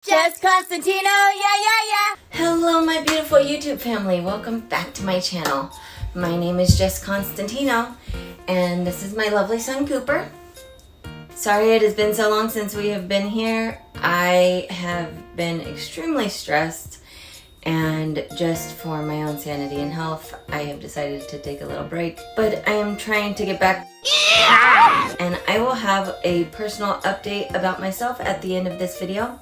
Jess Constantino, yeah. Hello my beautiful YouTube family, welcome back to my channel. My name is Jess Constantino and this is my lovely son Cooper. Sorry it has been so long since we have been here. I have been extremely stressed and just for my own sanity and health I have decided to take a little break, but I am trying to get back. And I will have a personal update about myself at the end of this video.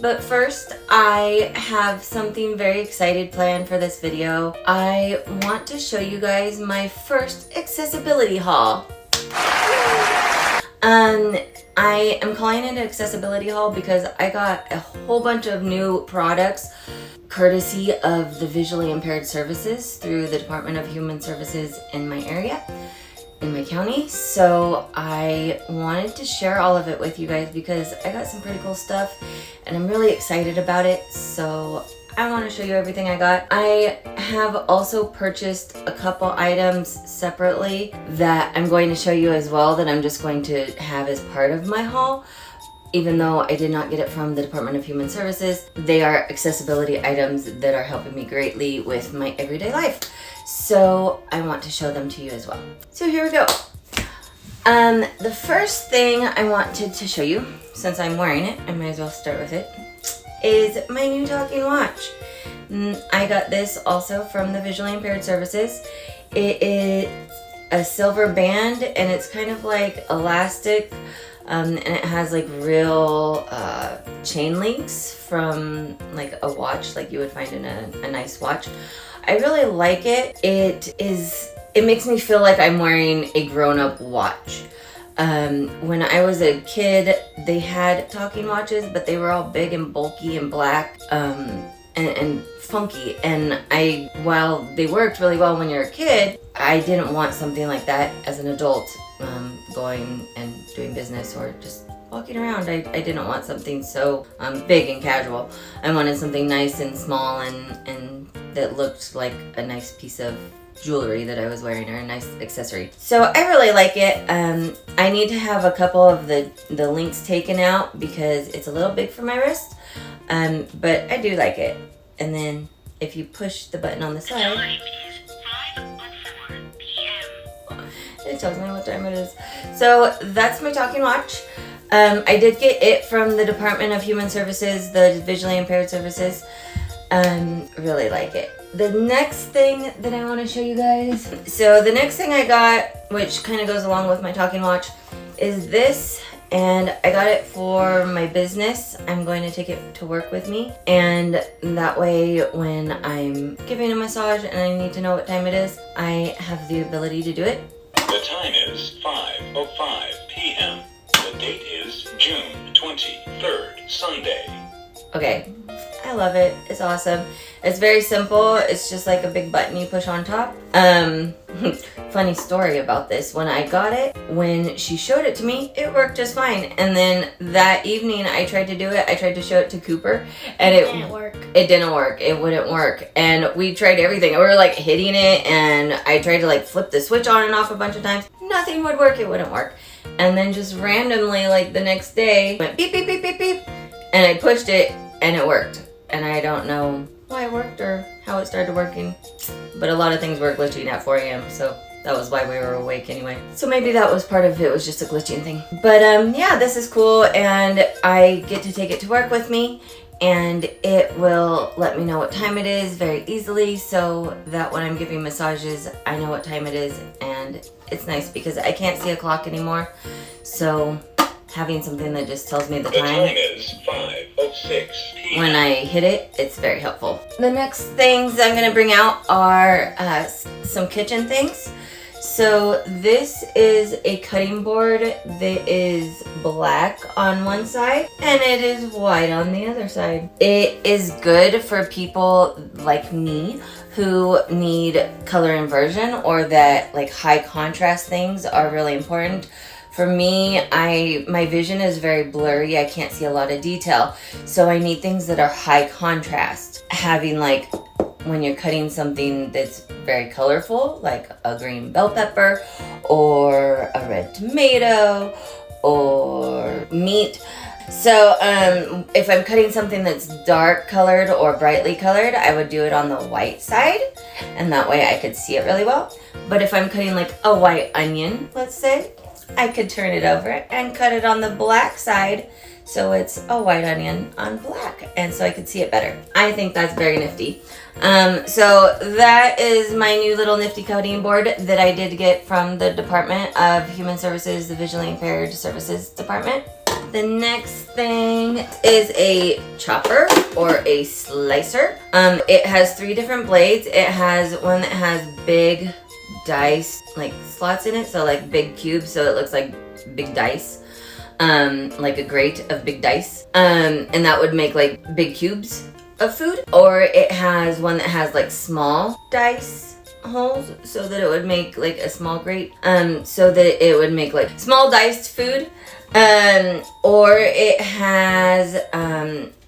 But first, I have something very excited planned for this video. I want to show you guys my first accessibility haul. I am calling it an accessibility haul because I got a whole bunch of new products courtesy of the visually impaired services through the Department of Human Services in my area, in my county. So I wanted to share all of it with you guys because I got some pretty cool stuff and I'm really excited about it. So I want to show you everything I got. I have also purchased a couple items separately that I'm going to show you as well, that I'm just going to have as part of my haul. Even though I did not get it from the Department of Human Services, they are accessibility items that are helping me greatly with my everyday life. So I want to show them to you as well. So here we go. The first thing I wanted to show you, since I'm wearing it, I might as well start with it, is my new talking watch. I got this also from the Visually Impaired Services. It is a silver band and it's kind of like elastic. And it has like real chain links from like a watch, like you would find in a nice watch. I really like it. It makes me feel like I'm wearing a grown-up watch. When I was a kid, they had talking watches, but they were all big and bulky and black and funky. And while they worked really well when you're a kid, I didn't want something like that as an adult. Going and doing business or just walking around. I didn't want something so big and casual. I wanted something nice and small and that looked like a nice piece of jewelry that I was wearing, or a nice accessory. So I really like it. I need to have a couple of the links taken out because it's a little big for my wrist, but I do like it. And then if you push the button on the side, it tells me what time it is. So that's my talking watch. I did get it from the Department of Human Services, the Visually Impaired Services. Really like it. The next thing that I want to show you guys. So the next thing I got, which kind of goes along with my talking watch, is this. And I got it for my business. I'm going to take it to work with me. And that way when I'm giving a massage and I need to know what time it is, I have the ability to do it. The time is 5:05 p.m. The date is June 23rd, Sunday. Okay, I love it. It's awesome. It's very simple. It's just like a big button you push on top. Funny story about this. When I got it, when she showed it to me, it worked just fine. And then that evening I tried to do it. I tried to show it to Cooper and it didn't work. It didn't work. It wouldn't work. And we tried everything. We were like hitting it and I tried to like flip the switch on and off a bunch of times. Nothing would work. It wouldn't work. And then just randomly, like the next day, it went beep, beep, beep, beep, beep. And I pushed it and it worked. And I don't know why it worked or how it started working. But a lot of things were glitching at 4 a.m. So that was why we were awake anyway. So maybe that was part of it, was just a glitching thing. But yeah, this is cool and I get to take it to work with me and it will let me know what time it is very easily so that when I'm giving massages, I know what time it is. And it's nice because I can't see a clock anymore. So having something that just tells me the time. The time is 5:06 p.m. When I hit it, it's very helpful. The next things I'm gonna bring out are some kitchen things. So this is a cutting board that is black on one side and it is white on the other side. It is good for people like me who need color inversion or that like high contrast things are really important. For me, my vision is very blurry. I can't see a lot of detail. So I need things that are high contrast. Having like when you're cutting something that's very colorful, like a green bell pepper or a red tomato or meat, So if I'm cutting something that's dark colored or brightly colored, I would do it on the white side, and that way I could see it really well. But if I'm cutting like a white onion, let's say, I could turn it over and cut it on the black side, so it's a white onion on black, and so I could see it better. I think that's very nifty. So that is my new little nifty cutting board that I did get from the Department of Human Services, the Visually Impaired Services Department. The next thing is a chopper or a slicer. It has 3 different blades. It has one that has big dice like slots in it, so like big cubes, so it looks like big dice, like a grate of big dice, and that would make like big cubes of food. Or it has one that has like small dice holes, so that it would make like a small grate, so that it would make like small diced food. Or it has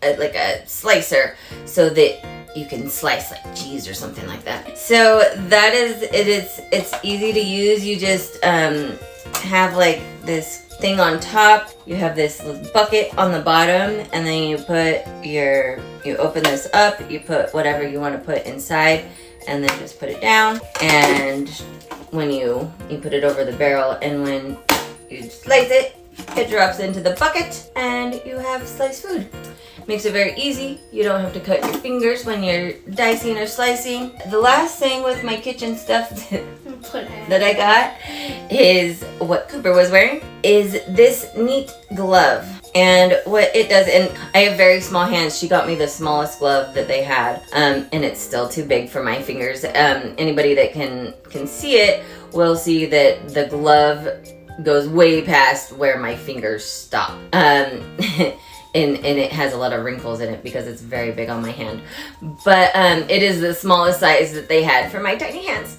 like a slicer, so that you can slice like cheese or something like that. So that is it. It's easy to use. You just have like this thing on top. You have this bucket on the bottom, and then you open this up. You put whatever you want to put inside, and then just put it down. And when you put it over the barrel, and when you slice it, it drops into the bucket, and you have sliced food. Makes it very easy. You don't have to cut your fingers when you're dicing or slicing. The last thing with my kitchen stuff that I got is what Cooper was wearing, is this neat glove. And what it does, and I have very small hands. She got me the smallest glove that they had, and it's still too big for my fingers. Anybody that can see it will see that the glove goes way past where my fingers stop. And it has a lot of wrinkles in it because it's very big on my hand. But it is the smallest size that they had for my tiny hands.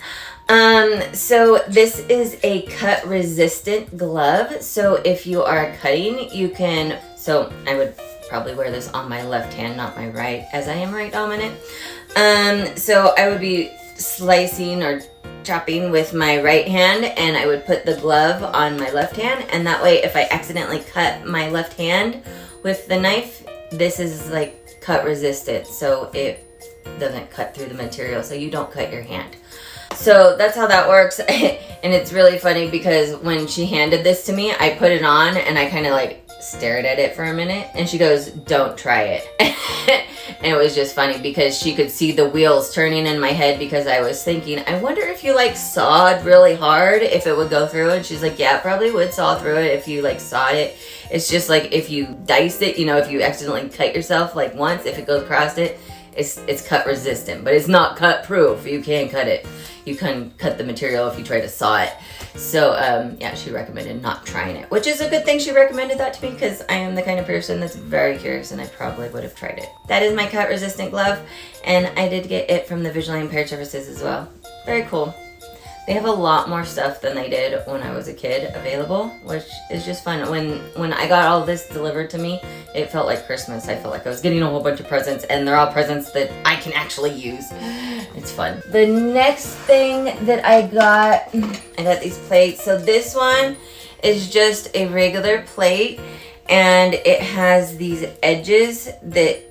So this is a cut resistant glove. So if you are cutting, you can, so I would probably wear this on my left hand, not my right, as I am right dominant. So I would be slicing or chopping with my right hand, and I would put the glove on my left hand, and that way if I accidentally cut my left hand with the knife, this is like cut resistant, so it doesn't cut through the material, so you don't cut your hand. So that's how that works. And it's really funny because when she handed this to me, I put it on and I kind of like stared at it for a minute, and she goes, "Don't try it." And it was just funny because she could see the wheels turning in my head, because I was thinking, I wonder if you like sawed really hard, if it would go through. And she's like, yeah, it probably would saw through it if you like sawed it. It's just like if you diced it, you know, if you accidentally cut yourself like once, if it goes across it, it's cut resistant, but it's not cut proof. You can cut it. You can cut the material if you try to saw it. So yeah, she recommended not trying it, which is a good thing she recommended that to me, because I am the kind of person that's very curious, and I probably would have tried it. That is my cut resistant glove, and I did get it from the Visually Impaired Services as well. Very cool. They have a lot more stuff than they did when I was a kid available, which is just fun. When I got all this delivered to me, it felt like Christmas. I felt like I was getting a whole bunch of presents, and they're all presents that I can actually use. It's fun. The next thing that I got these plates. So this one is just a regular plate, and it has these edges that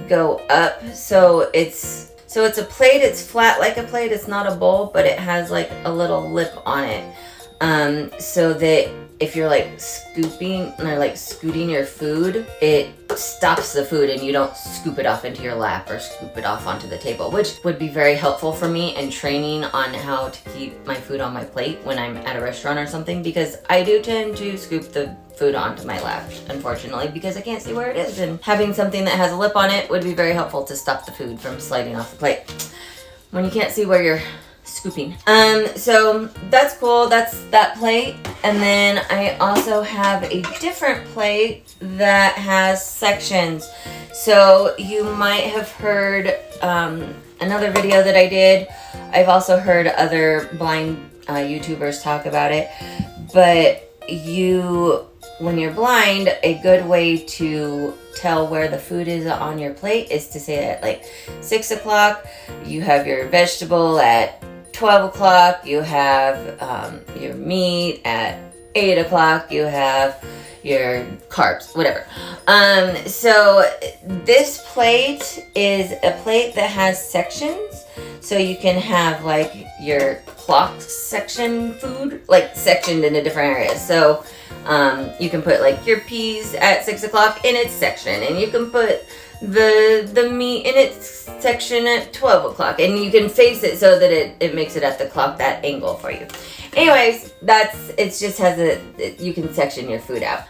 go up. So it's a plate. It's flat like a plate. It's not a bowl, but it has like a little lip on it, so that if you're like scooping or like scooting your food, it stops the food and you don't scoop it off into your lap or scoop it off onto the table, which would be very helpful for me in training on how to keep my food on my plate when I'm at a restaurant or something, because I do tend to scoop the food onto my lap, unfortunately, because I can't see where it is, and having something that has a lip on it would be very helpful to stop the food from sliding off the plate when you can't see where you're scooping. So that's cool. That's that plate. And then I also have a different plate that has sections. So you might have heard another video that I did. I've also heard other blind YouTubers talk about it, but when you're blind, a good way to tell where the food is on your plate is to say at like 6 o'clock, you have your vegetable. At 12 o'clock, you have your meat. At 8 o'clock you have your carbs, whatever. So this plate is a plate that has sections. So you can have like your clock section food, like sectioned into different areas. So you can put like your peas at 6 o'clock in its section, and you can put the meat in its section at 12 o'clock, and you can face it so that it makes it at the clock, that angle for you. Anyways, it just has you can section your food out.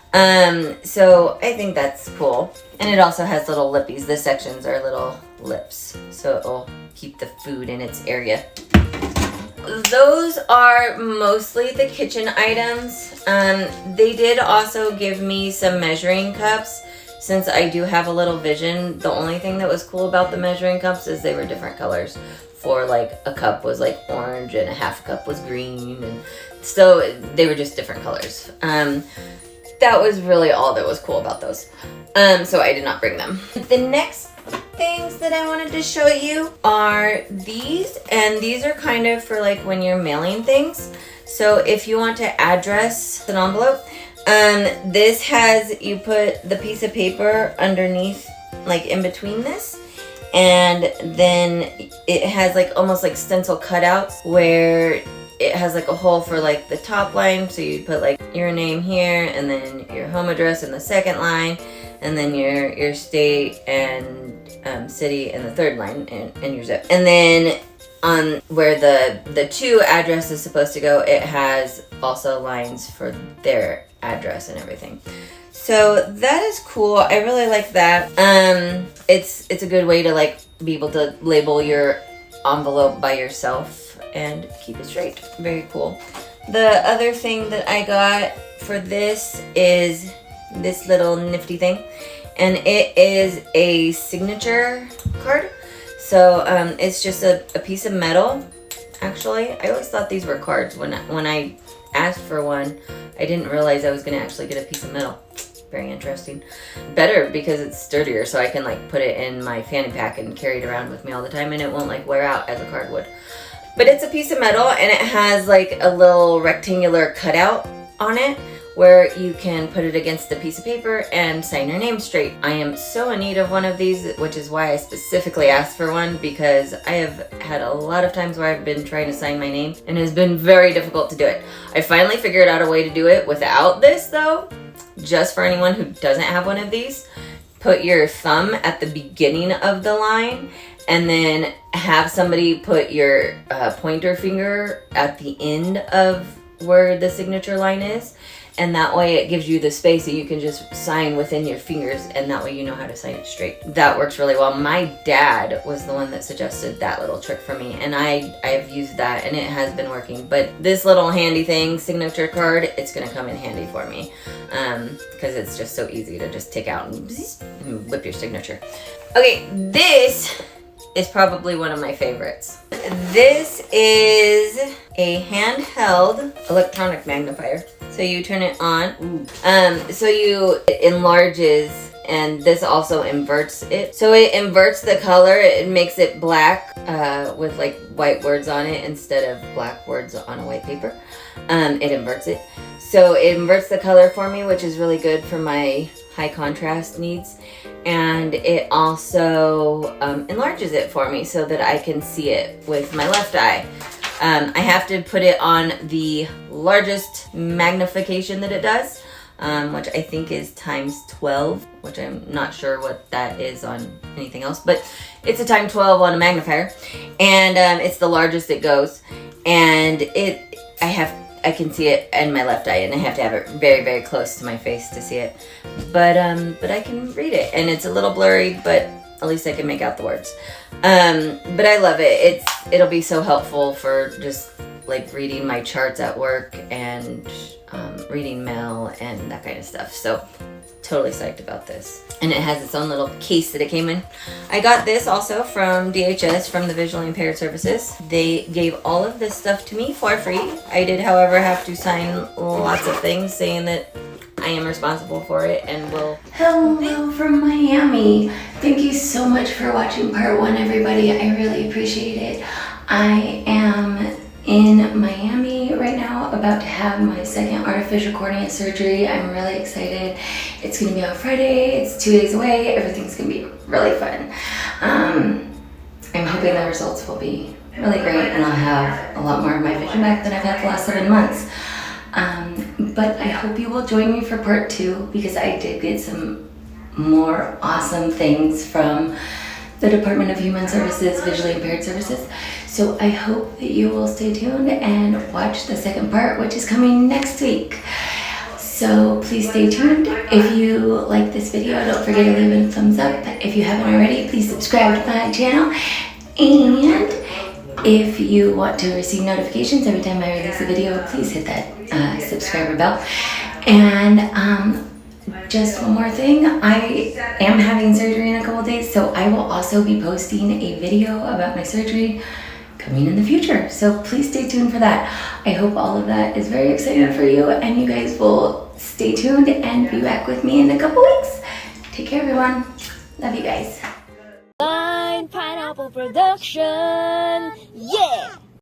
So I think that's cool. And it also has little lippies. The sections are little lips, so it'll keep the food in its area. Those are mostly the kitchen items. They did also give me some measuring cups. Since I do have a little vision, the only thing that was cool about the measuring cups is they were different colors. For like a cup was like orange and a half cup was green, and so they were just different colors. That was really all that was cool about those. So I did not bring them. The next things that I wanted to show you are these, and these are kind of for like when you're mailing things. So if you want to address an envelope, this has, you put the piece of paper underneath, like in between this, and then it has like almost like stencil cutouts where it has like a hole for like the top line. So you put like your name here, and then your home address in the second line, and then your state and city in the third line, and your zip. And then on where the two address is supposed to go, it has also lines for their address and everything. So that is cool. I really like that. It's a good way to like be able to label your envelope by yourself and keep it straight. Very cool. The other thing that I got for this is this little nifty thing, and it is a signature card. So it's just a piece of metal. Actually, I always thought these were cards. When I asked for one, I didn't realize I was gonna actually get a piece of metal. Very interesting. Better because it's sturdier, so I can like put it in my fanny pack and carry it around with me all the time, and it won't like wear out as a card would. But it's a piece of metal, and it has like a little rectangular cutout on it where you can put it against a piece of paper and sign your name straight. I am so in need of one of these, which is why I specifically asked for one, because I have had a lot of times where I've been trying to sign my name and it has been very difficult to do it. I finally figured out a way to do it without this though. Just for anyone who doesn't have one of these, put your thumb at the beginning of the line, and then have somebody put your pointer finger at the end of where the signature line is. And that way it gives you the space that you can just sign within your fingers, and that way you know how to sign it straight. That works really well. My dad was the one that suggested that little trick for me, and I've used that and it has been working. But this little handy thing, signature card, it's gonna come in handy for me because it's just so easy to just take out and whip your signature. Okay, this is probably one of my favorites. This is a handheld electronic magnifier. So you turn it on. It enlarges, and this also inverts it. So it inverts the color. It makes it black with like white words on it instead of black words on a white paper. It inverts it. So it inverts the color for me, which is really good for my high contrast needs. And it also enlarges it for me so that I can see it with my left eye. I have to put it on the largest magnification that it does, which I think is times 12, which I'm not sure what that is on anything else, but it's a times 12 on a magnifier, and it's the largest it goes, and I can see it in my left eye, and I have to have it very, very close to my face to see it, but I can read it, and it's a little blurry, but at least I can make out the words. But I love it. It'll be so helpful for just like reading my charts at work and reading mail and that kind of stuff. So totally psyched about this. And it has its own little case that it came in. I got this also from DHS, from the Visually Impaired Services. They gave all of this stuff to me for free. I did, however, have to sign lots of things saying that I am responsible for it and will. Hello from Miami. Thank you so much for watching part 1, everybody. I really appreciate it. I am in Miami right now about to have my second artificial cornea surgery. I'm really excited. It's gonna be on Friday. It's 2 days away. Everything's gonna be really fun. I'm hoping the results will be really great and I'll have a lot more of my vision back than I've had the last 7 months. But I hope you will join me for part 2 because I did get some more awesome things from the Department of Human Services, Visually Impaired Services. So I hope that you will stay tuned and watch the second part, which is coming next week. So please stay tuned. If you like this video, don't forget to leave it a thumbs up. If you haven't already, please subscribe to my channel. And if you want to receive notifications every time I release a video, please hit that subscriber bell. And just one more thing, I am having surgery in a couple days, so I will also be posting a video about my surgery coming in the future. So please stay tuned for that. I hope all of that is very exciting for you, and you guys will stay tuned and be back with me in a couple weeks. Take care, everyone. Love you guys. Pineapple Production. Yeah.